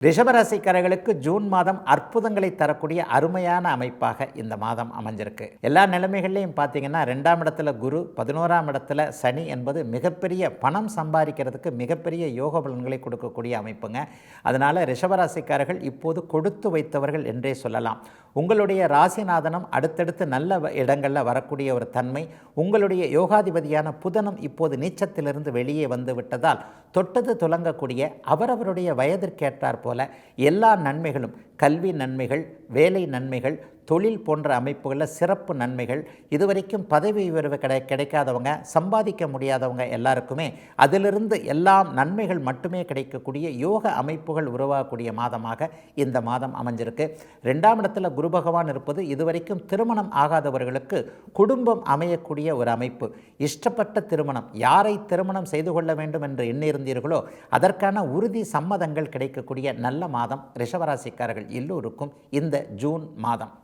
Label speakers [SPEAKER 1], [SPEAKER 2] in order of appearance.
[SPEAKER 1] ரிஷபராசிக்காரர்களுக்கு ஜூன் மாதம் அற்புதங்களை தரக்கூடிய அருமையான அமைப்பாக இந்த மாதம் அமைஞ்சிருக்கு. எல்லா நிலைமைகள்லையும் பார்த்தீங்கன்னா 2ஆம் இடத்துல குரு, 11ஆம் இடத்துல சனி என்பது மிகப்பெரிய பணம் சம்பாதிக்கிறதுக்கு மிகப்பெரிய யோக பலன்களை கொடுக்கக்கூடிய அமைப்புங்க. அதனால் ரிஷபராசிக்காரர்கள் இப்போது கொடுத்து வைத்தவர்கள் என்றே சொல்லலாம். உங்களுடைய ராசிநாதனம் அடுத்தடுத்து நல்ல இடங்களில் வரக்கூடிய ஒரு தன்மை, உங்களுடைய யோகாதிபதியான புதனும் இப்போது நீச்சத்திலிருந்து வெளியே வந்து விட்டதால் தொட்டது துலங்கக்கூடிய அவரவருடைய வயதிற்கேற்றார் போல எல்லா நன்மைகளும், கல்வி நன்மைகள், வேலை நன்மைகள், தொழில் போன்ற அமைப்புகளில் சிறப்பு நன்மைகள், இதுவரைக்கும் பதவி உயர்வு கிடைக்காதவங்க, சம்பாதிக்க முடியாதவங்க எல்லாருக்குமே அதிலிருந்து எல்லாம் நன்மைகள் மட்டுமே கிடைக்கக்கூடிய யோக அமைப்புகள் உருவாகக்கூடிய மாதமாக இந்த மாதம் அமைஞ்சிருக்கு. 2ஆம் இடத்துல குரு பகவான் இருப்பது இதுவரைக்கும் திருமணம் ஆகாதவர்களுக்கு குடும்பம் அமையக்கூடிய ஒரு அமைப்பு. இஷ்டப்பட்ட திருமணம், யாரை திருமணம் செய்து கொள்ள வேண்டும் என்று எண்ணியிருந்தீர்களோ அதற்கான உறுதி சம்மதங்கள் கிடைக்கக்கூடிய நல்ல மாதம் ரிஷபராசிக்காரர்கள் எல்லோருக்கும் இந்த ஜூன் மாதம்.